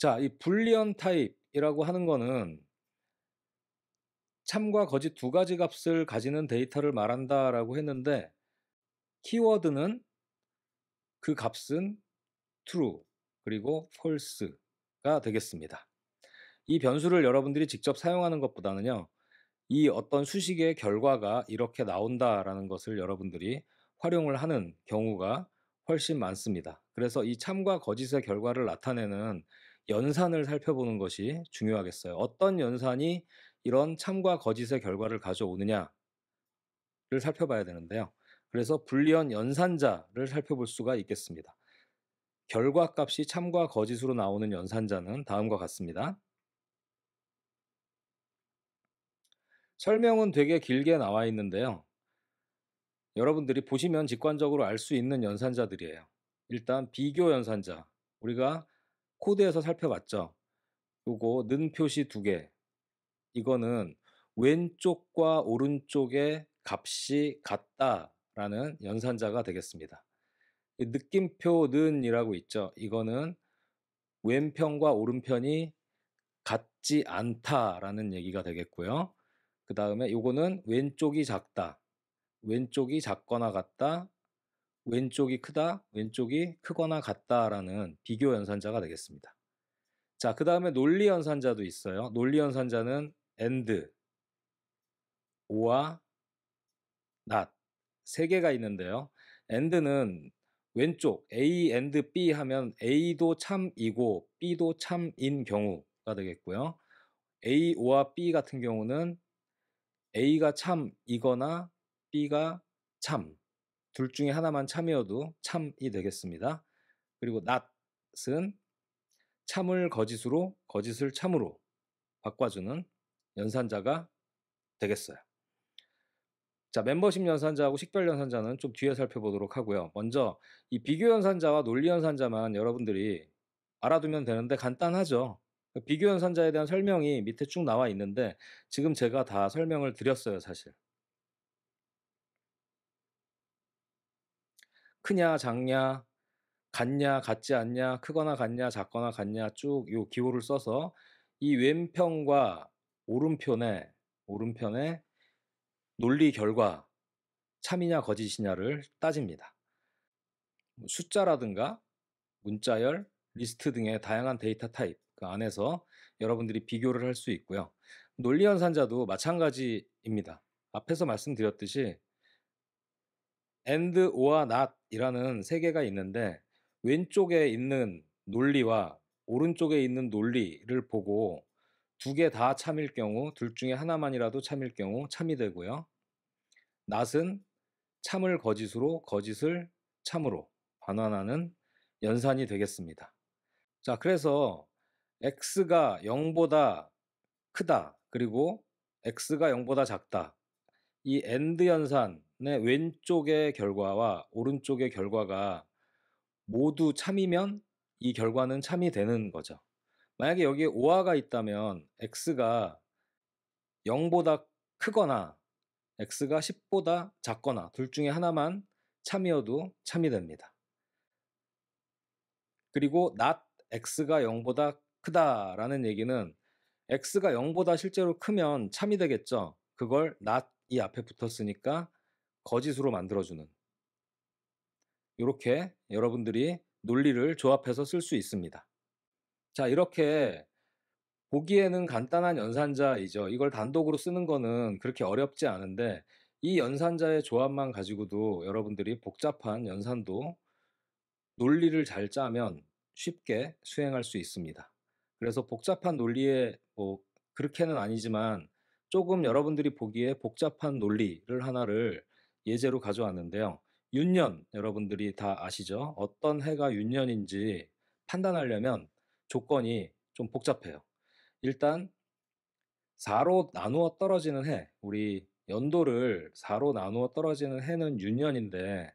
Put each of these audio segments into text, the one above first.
자, 이 불리언 타입이라고 하는 거는 참과 거짓 두 가지 값을 가지는 데이터를 말한다라고 했는데 키워드는 그 값은 true 그리고 false가 되겠습니다. 이 변수를 여러분들이 직접 사용하는 것보다는요. 이 어떤 수식의 결과가 이렇게 나온다라는 것을 여러분들이 활용을 하는 경우가 훨씬 많습니다. 그래서 이 참과 거짓의 결과를 나타내는 연산을 살펴보는 것이 중요하겠어요. 어떤 연산이 이런 참과 거짓의 결과를 가져오느냐를 살펴봐야 되는데요. 그래서 불리언 연산자를 살펴볼 수가 있겠습니다. 결과값이 참과 거짓으로 나오는 연산자는 다음과 같습니다. 설명은 되게 길게 나와 있는데요. 여러분들이 보시면 직관적으로 알 수 있는 연산자들이에요. 일단 비교 연산자. 우리가 코드에서 살펴봤죠. 요거 는 표시 두 개. 이거는 왼쪽과 오른쪽의 값이 같다라는 연산자가 되겠습니다. 느낌표 는이라고 있죠. 이거는 왼편과 오른편이 같지 않다라는 얘기가 되겠고요. 그 다음에 요거는 왼쪽이 작다. 왼쪽이 작거나 같다. 왼쪽이 크다, 왼쪽이 크거나 같다라는 비교 연산자가 되겠습니다. 자, 그 다음에 논리 연산자도 있어요. 논리 연산자는 and, or와 not 세 개가 있는데요. and는 왼쪽 A and B 하면 A도 참이고 B도 참인 경우가 되겠고요. A, O와 B 같은 경우는 A가 참이거나 B가 참, 둘 중에 하나만 참이어도 참이 되겠습니다. 그리고 not은 참을 거짓으로, 거짓을 참으로 바꿔주는 연산자가 되겠어요. 자, 멤버십 연산자하고 식별 연산자는 좀 뒤에 살펴보도록 하고요. 먼저 이 비교 연산자와 논리 연산자만 여러분들이 알아두면 되는데 간단하죠. 비교 연산자에 대한 설명이 밑에 쭉 나와 있는데 지금 제가 다 설명을 드렸어요, 사실. 크냐, 작냐, 같냐, 같지 않냐, 크거나 같냐, 작거나 같냐 쭉 요 기호를 써서 이 왼편과 오른편의 논리 결과 참이냐 거짓이냐를 따집니다. 숫자라든가 문자열, 리스트 등의 다양한 데이터 타입 그 안에서 여러분들이 비교를 할 수 있고요. 논리 연산자도 마찬가지입니다. 앞에서 말씀드렸듯이 and, or와 not 이라는 세 개가 있는데 왼쪽에 있는 논리와 오른쪽에 있는 논리를 보고 두 개 다 참일 경우 둘 중에 하나만이라도 참일 경우 참이 되고요. not은 참을 거짓으로 거짓을 참으로 반환하는 연산이 되겠습니다. 자, 그래서 x가 0보다 크다 그리고 x가 0보다 작다 이 AND 연산의 왼쪽의 결과와 오른쪽의 결과가 모두 참이면 이 결과는 참이 되는 거죠. 만약에 여기에 오화가 있다면 x가 0보다 크거나 x가 10보다 작거나 둘 중에 하나만 참이어도 참이 됩니다. 그리고 not x가 0보다 크다라는 얘기는 x가 0보다 실제로 크면 참이 되겠죠. 그걸 not이 앞에 붙었으니까 거짓으로 만들어주는 이렇게 여러분들이 논리를 조합해서 쓸 수 있습니다. 자, 이렇게 보기에는 간단한 연산자이죠. 이걸 단독으로 쓰는 거는 그렇게 어렵지 않은데 이 연산자의 조합만 가지고도 여러분들이 복잡한 연산도 논리를 잘 짜면 쉽게 수행할 수 있습니다. 그래서 복잡한 논리에 그렇게는 아니지만 조금 여러분들이 보기에 복잡한 논리를 하나를 예제로 가져왔는데요. 윤년 여러분들이 다 아시죠? 어떤 해가 윤년인지 판단하려면 조건이 좀 복잡해요. 일단 4로 나누어 떨어지는 해, 우리 연도를 4로 나누어 떨어지는 해는 윤년인데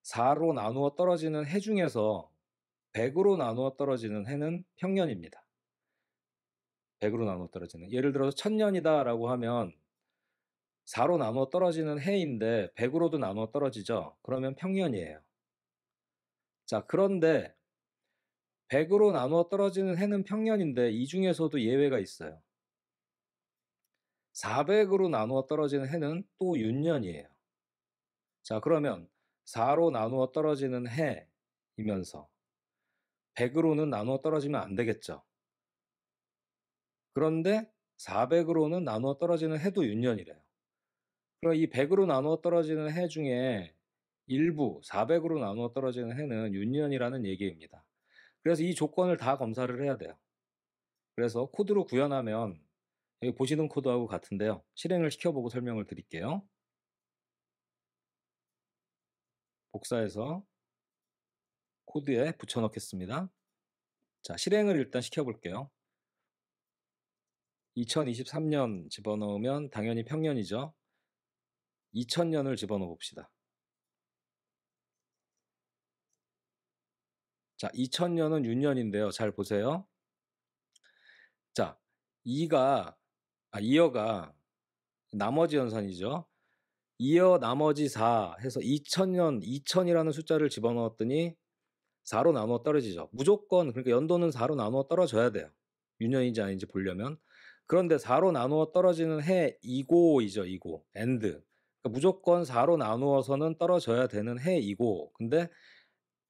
4로 나누어 떨어지는 해 중에서 100으로 나누어 떨어지는 해는 평년입니다. 100으로 나누어 떨어지는. 예를 들어서 1000년이다라고 하면 4로 나누어 떨어지는 해인데 100으로도 나누어 떨어지죠. 그러면 평년이에요. 자, 그런데 100으로 나누어 떨어지는 해는 평년인데 이 중에서도 예외가 있어요. 400으로 나누어 떨어지는 해는 또 윤년이에요. 자, 그러면 4로 나누어 떨어지는 해이면서 100으로는 나누어 떨어지면 안 되겠죠. 그런데 400으로는 나누어 떨어지는 해도 윤년이래요. 그럼 이 100으로 나누어 떨어지는 해 중에 일부 400으로 나누어 떨어지는 해는 윤년이라는 얘기입니다. 그래서 이 조건을 다 검사를 해야 돼요. 그래서 코드로 구현하면 여기 보시는 코드하고 같은데요. 실행을 시켜보고 설명을 드릴게요. 복사해서 코드에 붙여넣겠습니다. 자, 실행을 일단 시켜볼게요. 2023년 집어넣으면 당연히 평년이죠. 2000년을 집어넣어 봅시다. 자, 2000년은 윤년인데요. 잘 보세요. 자, 2여가 나머지 연산이죠. 2여 나머지 4 해서 2000년, 2000이라는 숫자를 집어넣었더니 4로 나누어 떨어지죠. 무조건 그러니까 연도는 4로 나누어 떨어져야 돼요. 윤년인지 아닌지 보려면. 그런데 4로 나누어 떨어지는 해 이고이죠. 이고. and. 그러니까 무조건 4로 나누어서는 떨어져야 되는 해이고. 근데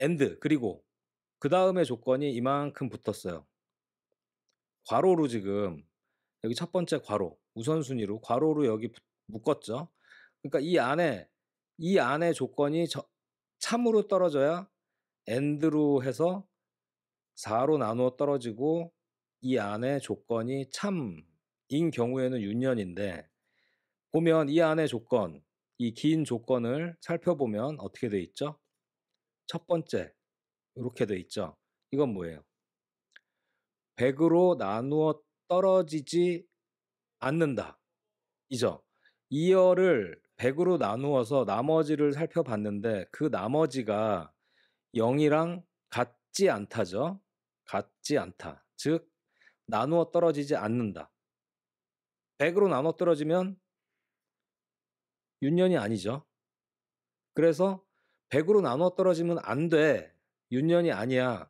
and 그리고 그 다음에 조건이 이만큼 붙었어요. 괄호로 지금 여기 첫 번째 괄호 우선순위로 괄호로 여기 묶었죠. 그러니까 이 안에 조건이 참으로 떨어져야 and로 해서 4로 나누어 떨어지고 이 안에 조건이 참인 경우에는 윤년인데 보면 이 안에 조건, 이 긴 조건을 살펴보면 어떻게 돼 있죠? 첫 번째 이렇게 돼 있죠. 이건 뭐예요? 100으로 나누어 떨어지지 않는다. 이죠. 2열을 100으로 나누어서 나머지를 살펴봤는데 그 나머지가 0이랑 같지 않다죠. 같지 않다. 즉 나누어 떨어지지 않는다. 100으로 나누어 떨어지면 윤년이 아니죠. 그래서 100으로 나누어 떨어지면 안 돼. 윤년이 아니야.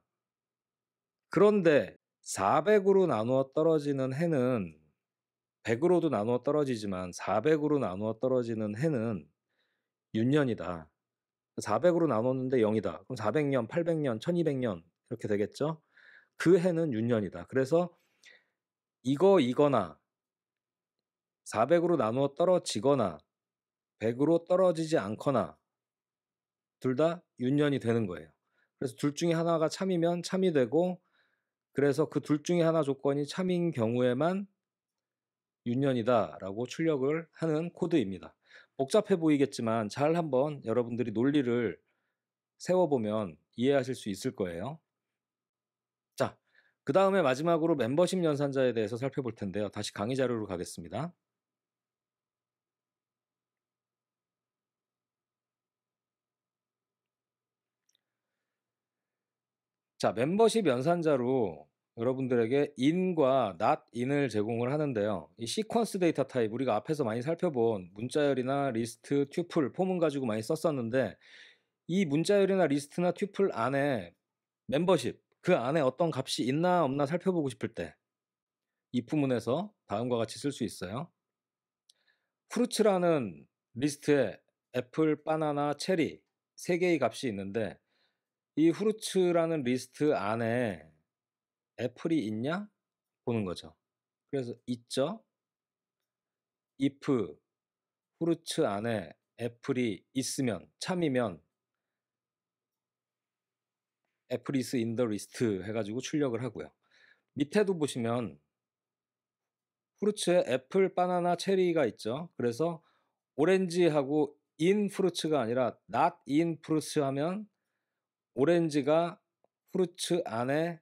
그런데 400으로 나누어 떨어지는 해는 100으로도 나누어 떨어지지만 400으로 나누어 떨어지는 해는 윤년이다. 400으로 나눴는데 0이다. 그럼 400년, 800년, 1200년 이렇게 되겠죠? 그 해는 윤년이다. 그래서 이거나 400으로 나누어 떨어지거나 100으로 떨어지지 않거나 둘 다 윤년이 되는 거예요. 그래서 둘 중에 하나가 참이면 참이 되고 그래서 그 둘 중에 하나 조건이 참인 경우에만 윤년이다라고 출력을 하는 코드입니다. 복잡해 보이겠지만 잘 한번 여러분들이 논리를 세워보면 이해하실 수 있을 거예요. 자, 그 다음에 마지막으로 멤버십 연산자에 대해서 살펴볼 텐데요. 다시 강의 자료로 가겠습니다. 자, 멤버십 연산자로 여러분들에게 in과 not in을 제공을 하는데요. 이 시퀀스 데이터 타입 우리가 앞에서 많이 살펴본 문자열이나 리스트, 튜플, 포문 가지고 많이 썼었는데 이 문자열이나 리스트나 튜플 안에 멤버십 그 안에 어떤 값이 있나 없나 살펴보고 싶을 때 if문에서 다음과 같이 쓸 수 있어요. 프루츠라는 리스트에 애플, 바나나, 체리 3개의 값이 있는데 이 프루츠라는 리스트 안에 애플이 있냐? 보는 거죠. 그래서 있죠. if 프루츠 안에 애플이 있으면 참이면 애플 is in the list 해가지고 출력을 하고요. 밑에도 보시면 프루츠에 애플, 바나나, 체리가 있죠. 그래서 오렌지하고 in 프루츠가 아니라 not in 프루츠 하면 오렌지가 프루츠 안에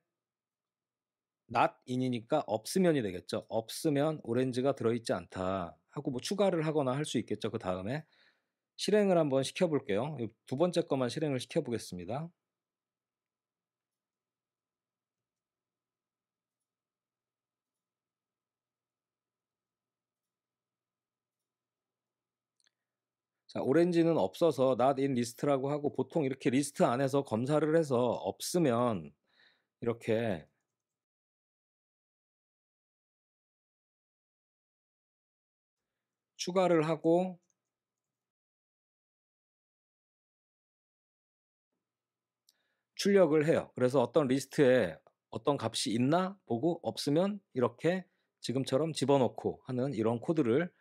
not in이니까 없으면이 되겠죠. 없으면 오렌지가 들어있지 않다 하고 뭐 추가를 하거나 할 수 있겠죠. 그 다음에 실행을 한번 시켜볼게요. 두 번째 것만 실행을 시켜보겠습니다. 자, 오렌지는 없어서 not in list라고 하고 보통 이렇게 리스트 안에서 검사를 해서 없으면 이렇게 추가를 하고 출력을 해요. 그래서 어떤 리스트에 어떤 값이 있나 보고 없으면 이렇게 지금처럼 집어넣고 하는 이런 코드를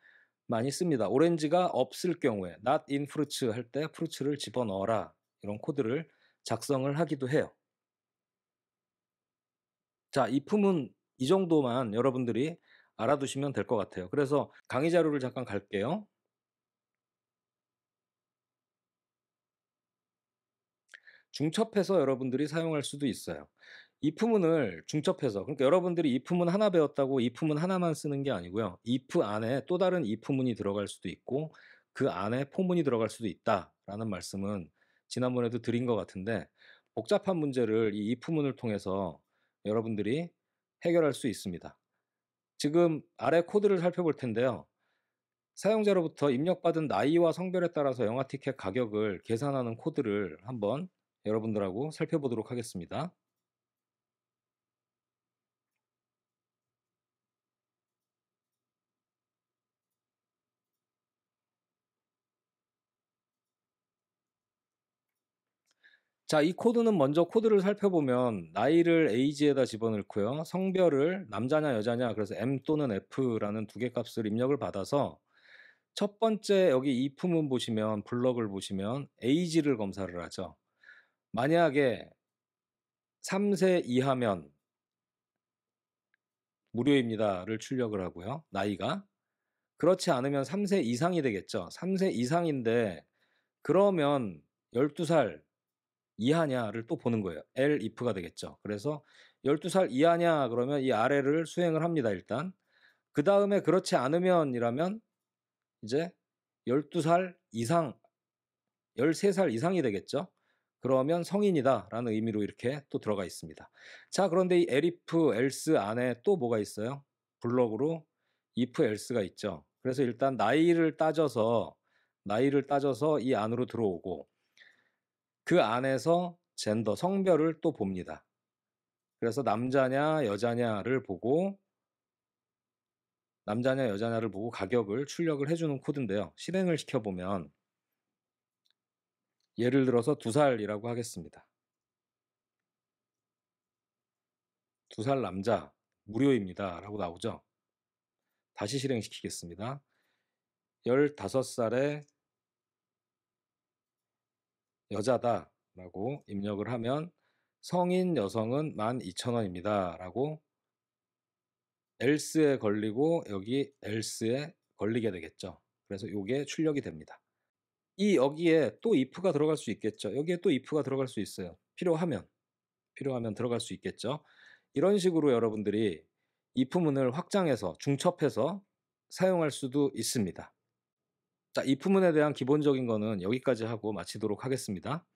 많이 씁니다. 오렌지가 없을 경우에 not in fruits 할 때 fruits를 집어넣어라 이런 코드를 작성을 하기도 해요. 자, if은 이 정도만 여러분들이 알아두시면 될 것 같아요. 그래서 강의 자료를 잠깐 갈게요. 중첩해서 여러분들이 사용할 수도 있어요. if문을 중첩해서, 그러니까 여러분들이 if문 하나 배웠다고 if문 하나만 쓰는 게 아니고요. if 안에 또 다른 if문이 들어갈 수도 있고 그 안에 포문이 들어갈 수도 있다라는 말씀은 지난번에도 드린 것 같은데, 복잡한 문제를 이 if문을 통해서 여러분들이 해결할 수 있습니다. 지금 아래 코드를 살펴볼 텐데요. 사용자로부터 입력받은 나이와 성별에 따라서 영화 티켓 가격을 계산하는 코드를 한번 여러분들하고 살펴보도록 하겠습니다. 자, 이 코드는 먼저 코드를 살펴보면 나이를 age에다 집어넣고요. 성별을 남자냐 여자냐, 그래서 M 또는 F라는 두 개 값을 입력을 받아서 첫 번째 여기 if문 보시면, 블럭을 보시면 age를 검사를 하죠. 만약에 3세 이하면 무료입니다를 출력을 하고요. 나이가. 그렇지 않으면 3세 이상이 되겠죠. 3세 이상인데 그러면 12살 이하냐를 또 보는 거예요. elif가 되겠죠. 그래서 12살 이하냐 그러면 이 아래를 수행을 합니다, 일단. 그다음에 그렇지 않으면이라면 이제 12살 이상, 13살 이상이 되겠죠. 그러면 성인이다라는 의미로 이렇게 또 들어가 있습니다. 자, 그런데 이 elif, else 안에 또 뭐가 있어요? 블럭으로 if, else가 있죠. 그래서 일단 나이를 따져서 이 안으로 들어오고 그 안에서 젠더, 성별을 또 봅니다. 그래서 남자냐 여자냐를 보고 가격을 출력을 해주는 코드인데요. 실행을 시켜보면 예를 들어서 2살이라고 하겠습니다. 2살 남자 무료입니다 라고 나오죠. 다시 실행시키겠습니다. 15살의 여자다 라고 입력을 하면 성인 여성은 12,000원입니다 라고 else에 걸리고 여기 else에 걸리게 되겠죠. 그래서 이게 출력이 됩니다. 여기에 또 if가 들어갈 수 있겠죠. 여기에 또 if가 들어갈 수 있어요. 필요하면 들어갈 수 있겠죠. 이런 식으로 여러분들이 if문을 확장해서 중첩해서 사용할 수도 있습니다. 자, if문에 대한 기본적인 거는 여기까지 하고 마치도록 하겠습니다.